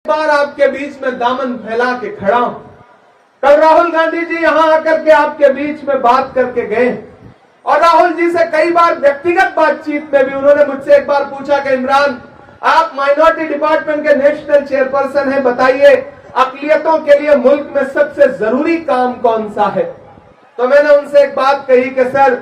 बार आपके बीच में दामन फैला के खड़ा हूं। कल राहुल गांधी जी यहां आकर के आपके बीच में बात करके गए और राहुल जी से कई बार व्यक्तिगत बातचीत में भी उन्होंने मुझसे एक बार पूछा कि इमरान, आप माइनॉरिटी डिपार्टमेंट के नेशनल चेयरपर्सन हैं, बताइए अकलियतों के लिए मुल्क में सबसे जरूरी काम कौन सा है। तो मैंने उनसे एक बात कही कि सर,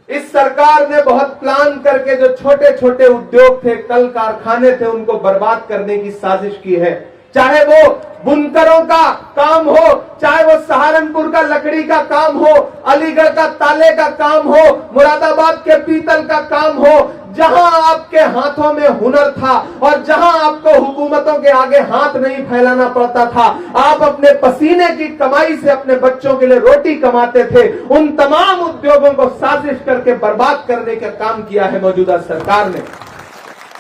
इस सरकार ने बहुत प्लान करके जो छोटे छोटे उद्योग थे, कल कारखाने थे, उनको बर्बाद करने की साजिश की है। चाहे वो बुनकरों का काम हो, चाहे वो सहारनपुर का लकड़ी का काम हो, अलीगढ़ का ताले का काम हो, मुरादाबाद के पीतल का काम हो, जहां आपके हाथों में हुनर था और जहां आपको हुकूमतों के आगे हाथ नहीं फैलाना पड़ता था, आप अपने पसीने की कमाई से अपने बच्चों के लिए रोटी कमाते थे, उन तमाम उद्योगों को साजिश करके बर्बाद करने का काम किया है मौजूदा सरकार ने।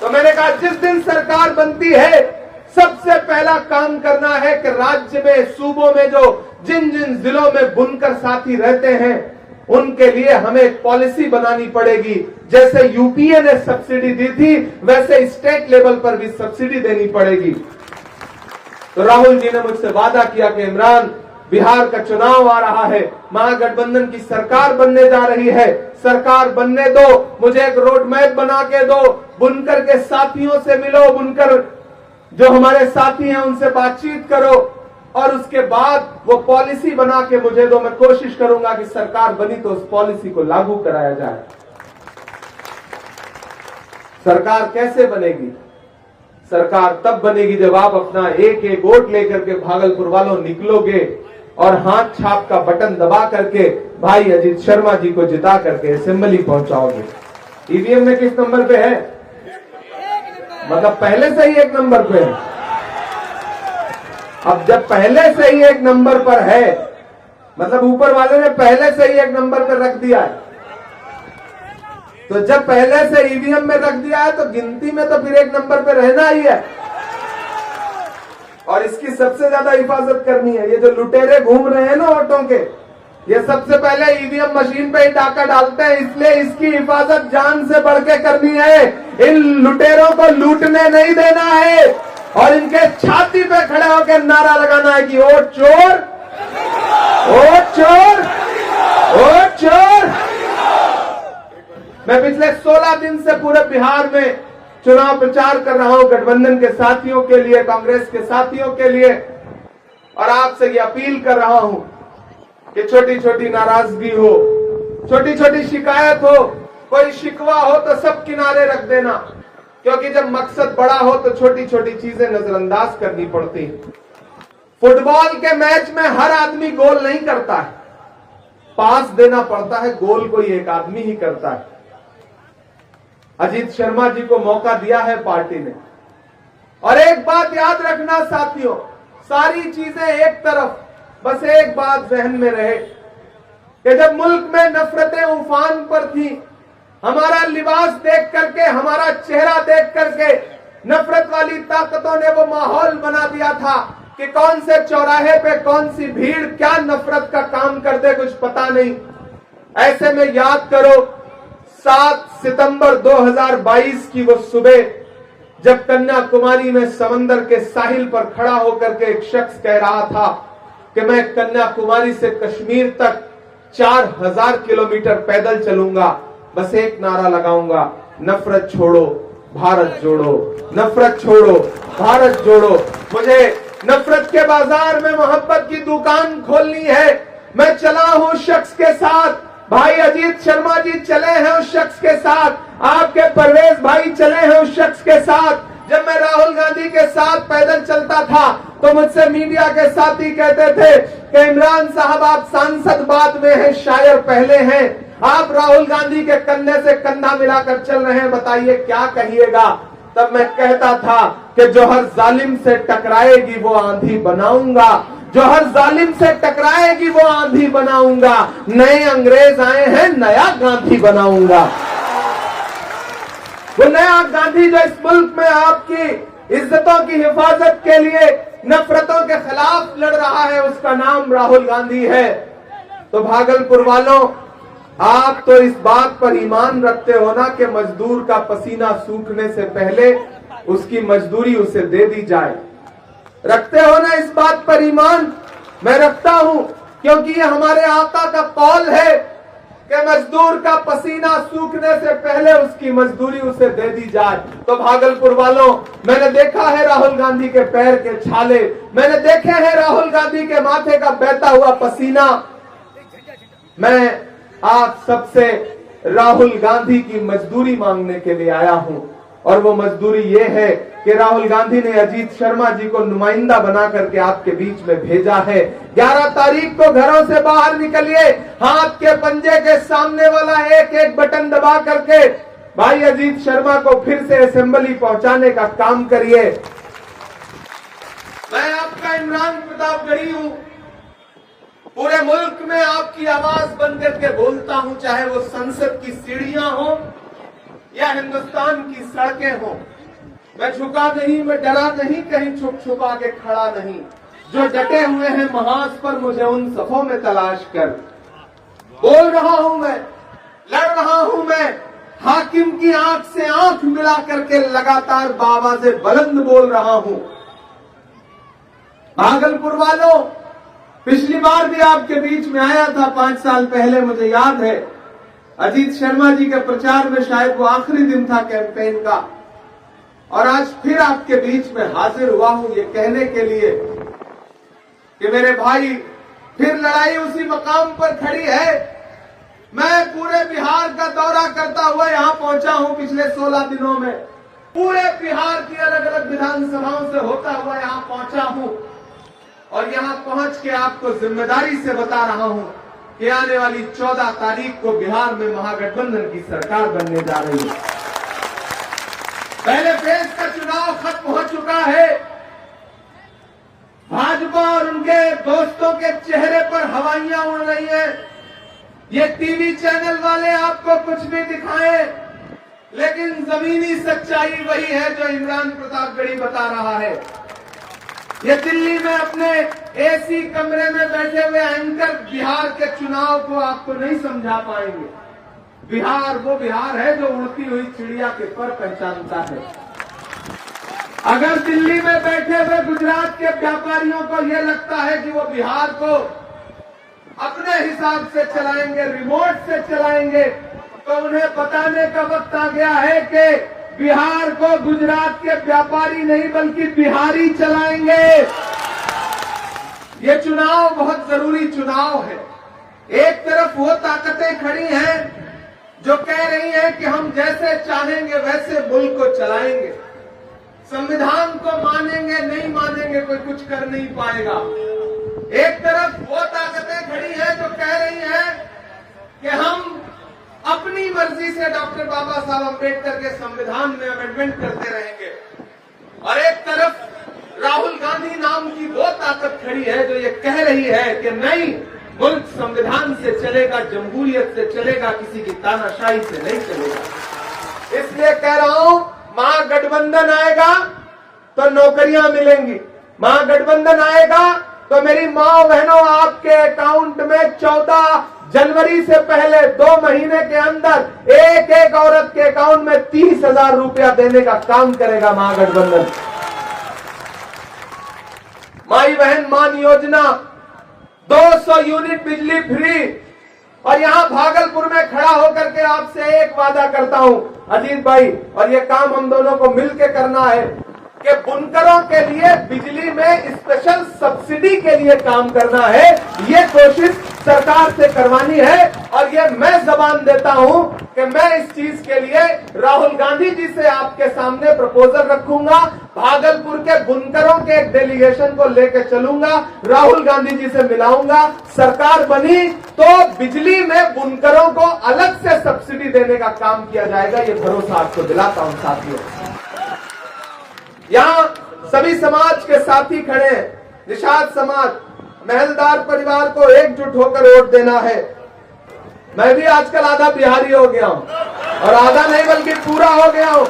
तो मैंने कहा, जिस दिन सरकार बनती है सबसे पहला काम करना है कि राज्य में, सूबों में जो जिन जिन जिलों में बुनकर साथी रहते हैं उनके लिए हमें एक पॉलिसी बनानी पड़ेगी। जैसे यूपीए ने सब्सिडी दी थी, वैसे स्टेट लेवल पर भी सब्सिडी देनी पड़ेगी। तो राहुल जी ने मुझसे वादा किया कि इमरान, बिहार का चुनाव आ रहा है, महागठबंधन की सरकार बनने जा रही है, सरकार बनने दो, मुझे एक रोड मैप बना के दो, बुनकर के साथियों से मिलो, बुनकर जो हमारे साथी हैं उनसे बातचीत करो और उसके बाद वो पॉलिसी बना के मुझे दो। मैं कोशिश करूंगा कि सरकार बनी तो उस पॉलिसी को लागू कराया जाए। सरकार कैसे बनेगी? सरकार तब बनेगी जब आप अपना एक एक वोट लेकर के भागलपुर वालों निकलोगे और हाथ छाप का बटन दबा करके भाई अजीत शर्मा जी को जिता करके असेंबली पहुंचाओगे। ईवीएम में किस नंबर पे है? मतलब पहले से ही एक नंबर पे है। अब जब पहले से ही एक नंबर पर है, मतलब ऊपर वाले ने पहले से ही एक नंबर पर रख दिया है, तो जब पहले से ईवीएम में रख दिया है तो गिनती में तो फिर एक नंबर पे रहना ही है और इसकी सबसे ज्यादा हिफाजत करनी है। ये जो लुटेरे घूम रहे हैं ना ऑटो के, ये सबसे पहले ईवीएम मशीन पे ही डाका डालते हैं, इसलिए इसकी हिफाजत जान से बढ़ के करनी है। इन लुटेरों को लूटने नहीं देना है और इनके छाती पे खड़े होकर नारा लगाना है कि ओ चोर, ओ चोर, ओ चोर। मैं पिछले 16 दिन से पूरे बिहार में चुनाव प्रचार कर रहा हूं, गठबंधन के साथियों के लिए, कांग्रेस के साथियों के लिए, और आपसे ये अपील कर रहा हूं कि छोटी छोटी नाराजगी हो, छोटी छोटी शिकायत हो, कोई शिकवा हो तो सब किनारे रख देना, क्योंकि जब मकसद बड़ा हो तो छोटी छोटी चीजें नजरअंदाज करनी पड़ती हैं। फुटबॉल के मैच में हर आदमी गोल नहीं करता है, पास देना पड़ता है, गोल कोई एक आदमी ही करता है। अजीत शर्मा जी को मौका दिया है पार्टी ने। और एक बात याद रखना साथियों, सारी चीजें एक तरफ, बस एक बात जहन में रहे कि जब मुल्क में नफरतें उफान पर थी, हमारा लिबास देख करके, हमारा चेहरा देख करके नफरत वाली ताकतों ने वो माहौल बना दिया था कि कौन से चौराहे पे कौन सी भीड़ क्या नफरत का काम कर दे, कुछ पता नहीं। ऐसे में याद करो 7 सितंबर 2022 की वो सुबह, जब कन्याकुमारी में समंदर के साहिल पर खड़ा होकर के एक शख्स कह रहा था कि मैं कन्याकुमारी से कश्मीर तक 4000 किलोमीटर पैदल चलूंगा, बस एक नारा लगाऊंगा, नफरत छोड़ो भारत जोड़ो, नफरत छोड़ो भारत जोड़ो। मुझे नफरत के बाजार में मोहब्बत की दुकान खोलनी है। मैं चला हूं उस शख्स के साथ, भाई अजीत शर्मा जी चले हैं उस शख्स के साथ, आपके परवेज भाई चले हैं उस शख्स के साथ। जब मैं राहुल गांधी के साथ पैदल चलता था तो मुझसे मीडिया के साथी कहते थे कि इमरान साहब, आप सांसद बाद में हैं, शायर पहले हैं, आप राहुल गांधी के कंधे से कंधा मिलाकर चल रहे हैं, बताइए क्या कहिएगा। तब मैं कहता था कि जो हर जालिम से टकराएगी वो आंधी बनाऊंगा, जो हर जालिम से टकराएगी वो आंधी बनाऊंगा, नए अंग्रेज आए हैं, नया गांधी बनाऊंगा। वो नया गांधी जो इस मुल्क में आपकी इज्जतों की हिफाजत के लिए नफरतों के खिलाफ लड़ रहा है, उसका नाम राहुल गांधी है। तो भागलपुर वालों, आप तो इस बात पर ईमान रखते हो ना कि मजदूर का पसीना सूखने से पहले उसकी मजदूरी उसे दे दी जाए। रखते हो ना इस बात पर ईमान? मैं रखता हूं, क्योंकि ये हमारे आका का कौल है कि मजदूर का पसीना सूखने से पहले उसकी मजदूरी उसे दे दी जाए। तो भागलपुर वालों, मैंने देखा है राहुल गांधी के पैर के छाले, मैंने देखे हैं राहुल गांधी के माथे का बहता हुआ पसीना। मैं आप सबसे राहुल गांधी की मजदूरी मांगने के लिए आया हूं, और वो मजदूरी ये है कि राहुल गांधी ने अजीत शर्मा जी को नुमाइंदा बना करके आपके बीच में भेजा है। 11 तारीख को घरों से बाहर निकलिए, हाथ के पंजे के सामने वाला एक एक बटन दबा करके भाई अजीत शर्मा को फिर से असेंबली पहुंचाने का काम करिए। मैं आपका इमरान प्रतापगढ़ी हूं, पूरे मुल्क में आपकी आवाज बन करके बोलता हूं, चाहे वो संसद की सीढ़ियां हो या हिंदुस्तान की सड़कें हो। मैं झुका नहीं, मैं डरा नहीं, कहीं छुप छुपा के खड़ा नहीं। जो डटे हुए हैं महाज पर, मुझे उन सफों में तलाश कर। बोल रहा हूं मैं, लड़ रहा हूं मैं, हाकिम की आंख से आंख मिला करके लगातार बाबा से बुलंद बोल रहा हूं। भागलपुर वालों, पिछली बार भी आपके बीच में आया था 5 साल पहले, मुझे याद है। अजीत शर्मा जी के प्रचार में शायद वो आखिरी दिन था कैंपेन का, और आज फिर आपके बीच में हाजिर हुआ हूं ये कहने के लिए कि मेरे भाई, फिर लड़ाई उसी मकाम पर खड़ी है। मैं पूरे बिहार का दौरा करता हुआ यहां पहुंचा हूं पिछले 16 दिनों में। पूरे बिहार की अलग अलग विधानसभाओं से होता हुआ यहां पहुंचा हूं, और यहां पहुंच के आपको जिम्मेदारी से बता रहा हूं कि आने वाली 14 तारीख को बिहार में महागठबंधन की सरकार बनने जा रही है। पहले फेज का चुनाव खत्म हो चुका है। भाजपा और उनके दोस्तों के चेहरे पर हवाइयां उड़ रही हैं। ये टीवी चैनल वाले आपको कुछ भी दिखाएं, लेकिन जमीनी सच्चाई वही है जो इमरान प्रतापगढ़ी बता रहा है। ये दिल्ली में अपने एसी कमरे में बैठे हुए एंकर बिहार के चुनाव को आपको नहीं समझा पाएंगे। बिहार वो बिहार है जो उड़ती हुई चिड़िया के पर पहचानता है। अगर दिल्ली में बैठे हुए गुजरात के व्यापारियों को यह लगता है कि वो बिहार को अपने हिसाब से चलाएंगे, रिमोट से चलाएंगे, तो उन्हें बताने का वक्त आ गया है कि बिहार को गुजरात के व्यापारी नहीं बल्कि बिहारी चलाएंगे। ये चुनाव बहुत जरूरी चुनाव है। एक तरफ वो ताकतें खड़ी हैं जो कह रही हैं कि हम जैसे चाहेंगे वैसे मुल्क को चलाएंगे, संविधान को मानेंगे नहीं मानेंगे कोई कुछ कर नहीं पाएगा। एक तरफ वो ताकतें खड़ी हैं जो कह रही हैं कि हम अपनी मर्जी से डॉक्टर बाबा साहब अम्बेडकर के संविधान में अमेंडमेंट करते रहेंगे, और एक तरफ राहुल गांधी नाम की वो ताकत खड़ी है जो ये कह रही है कि नहीं, मुल्क संविधान से चलेगा, जमहूरियत से चलेगा, किसी की तानाशाही से नहीं चलेगा। इसलिए कह रहा हूं, महागठबंधन आएगा तो नौकरियां मिलेंगी, महागठबंधन आएगा तो मेरी माँ बहनों आपके अकाउंट में 14 जनवरी से पहले 2 महीने के अंदर एक एक औरत के अकाउंट में 30,000 रुपया देने का काम करेगा महागठबंधन। माई बहन मान योजना, 200 यूनिट बिजली फ्री। और यहां भागलपुर में खड़ा होकर के आपसे एक वादा करता हूं अजीत भाई, और ये काम हम दोनों को मिलकर करना है कि बुनकरों के लिए बिजली में स्पेशल सब्सिडी के लिए काम करना है। ये कोशिश सरकार से करवानी है, और ये मैं जबान देता हूं कि मैं इस चीज के लिए राहुल गांधी जी से आपके सामने प्रपोजल रखूंगा। भागलपुर के बुनकरों के एक डेलीगेशन को लेकर चलूंगा, राहुल गांधी जी से मिलाऊंगा। सरकार बनी तो बिजली में बुनकरों को अलग से सब्सिडी देने का काम किया जाएगा, ये भरोसा आपको दिलाता हूं साथियों। यहां सभी समाज के साथी खड़े हैं। निषाद समाज, महलदार परिवार को एकजुट होकर वोट देना है। मैं भी आजकल आधा बिहारी हो गया हूं, और आधा नहीं बल्कि पूरा हो गया हूं।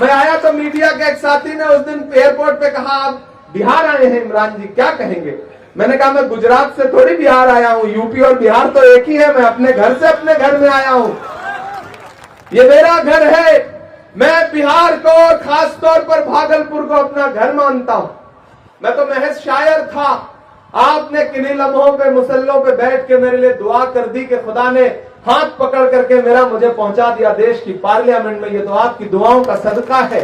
मैं आया तो मीडिया के एक साथी ने उस दिन एयरपोर्ट पे कहा, आप बिहार आए हैं इमरान जी, क्या कहेंगे? मैंने कहा मैं गुजरात से थोड़ी बिहार आया हूं, यूपी और बिहार तो एक ही है। मैं अपने घर से अपने घर में आया हूं, ये मेरा घर है। मैं बिहार को और खास तौर पर भागलपुर को अपना घर मानता हूं। मैं तो महज शायर था। आपने किन्हीं लम्हों पे मुसल्लों पे बैठ के मेरे लिए दुआ कर दी कि खुदा ने हाथ पकड़ करके मेरा मुझे पहुंचा दिया देश की पार्लियामेंट में। ये तो आपकी दुआओं का सदका है।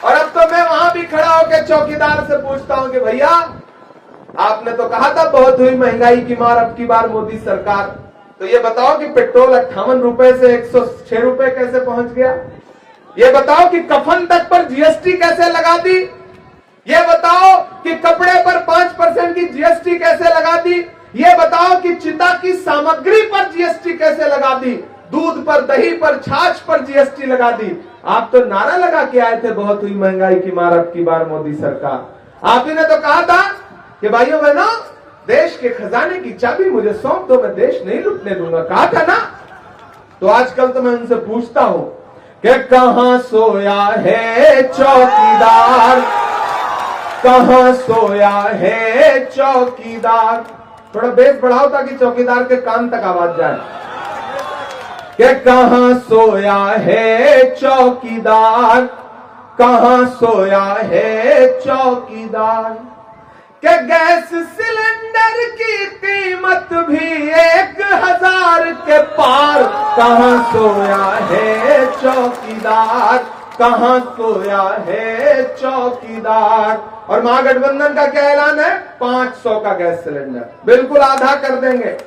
और अब तो मैं वहां भी खड़ा होकर चौकीदार से पूछता हूं कि भैया, आपने तो कहा था बहुत हुई महंगाई की मार अब की बार मोदी सरकार, तो ये बताओ कि पेट्रोल 58 रुपए से 106 रुपए कैसे पहुंच गया? ये बताओ कि कफन तक पर जीएसटी कैसे लगा दी? ये बताओ कि कपड़े पर 5% की जीएसटी कैसे लगा दी? ये बताओ कि चिता की सामग्री पर जीएसटी कैसे लगा दी? दूध पर, दही पर, छाछ पर जीएसटी लगा दी। आप तो नारा लगा के आए थे बहुत हुई महंगाई की मार अब की बार मोदी सरकार। आप ही ने तो कहा था कि भाइयों बहनों, देश के खजाने की चाबी मुझे सौंप दो, मैं देश नहीं लुटने दूंगा, कहा था ना। तो आजकल तो मैं उनसे पूछता हूं कि कहां सोया है चौकीदार, कहां सोया है चौकीदार। थोड़ा बेस बढ़ाओ ताकि चौकीदार के कान तक आवाज जाए कि कहां सोया है चौकीदार, कहां सोया है चौकीदार। कि गैस सिलेंडर की कीमत भी 1000 के पार, कहां सोया है चौकीदार, कहां सोया है चौकीदार। और महागठबंधन का क्या ऐलान है? 500 का गैस सिलेंडर, बिल्कुल आधा कर देंगे।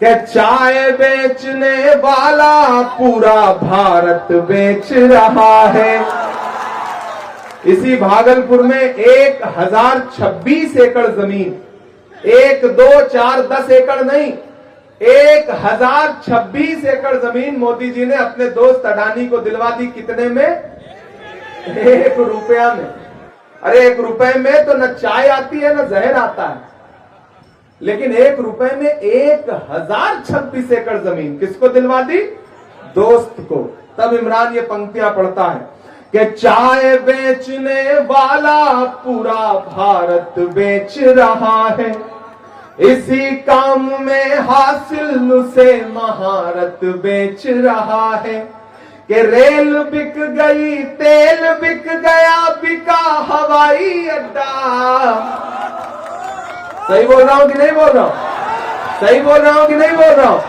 कि चाय बेचने वाला पूरा भारत बेच रहा है। इसी भागलपुर में 1026 एकड़ जमीन, 1, 2, 4, 10 एकड़ नहीं, 1026 एकड़ जमीन मोदी जी ने अपने दोस्त अडानी को दिलवा दी। कितने में? 1 रुपया में। अरे 1 रुपए में तो न चाय आती है न जहर आता है, लेकिन 1 रुपए में 1026 एकड़ जमीन किसको दिलवा दी? दोस्त को। तब इमरान ये पंक्तियां पढ़ता है कि चाय बेचने वाला पूरा भारत बेच रहा है, इसी काम में हासिल उसे महारत बेच रहा है। कि रेल बिक गई, तेल बिक गया, बिका हवाई अड्डा। सही बोल रहा हूं कि नहीं बोल रहा हूं? सही बोल रहा हूं कि नहीं बोल रहा हूं?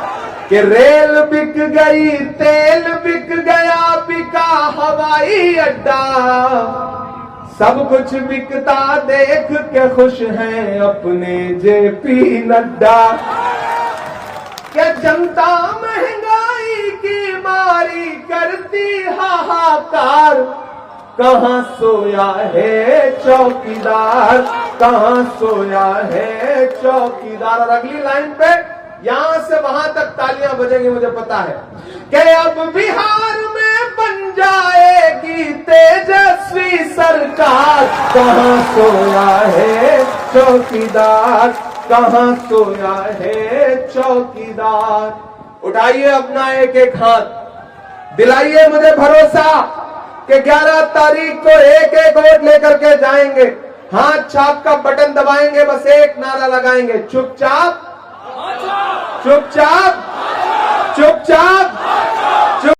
कि रेल बिक गई, तेल बिक गया, बिका हवाई अड्डा। सब कुछ बिकता देख के खुश हैं अपने जेपी नड्डा। कि जनता महंगाई की मारी करती हाहाकार, कहां सोया है चौकीदार, कहां सोया है चौकीदार। और अगली लाइन पे यहां से वहां तक तालियां बजेंगी, मुझे पता है कि अब बिहार में बन जाएगी तेजस्वी सरकार। कहां सोया है चौकीदार, कहां सोया है चौकीदार। उठाइए अपना एक एक हाथ, दिलाइए मुझे भरोसा कि 11 तारीख को एक एक वोट लेकर के जाएंगे। हाथ छाप का बटन दबाएंगे, बस एक नारा लगाएंगे, चुपचाप चुपचाप चुपचाप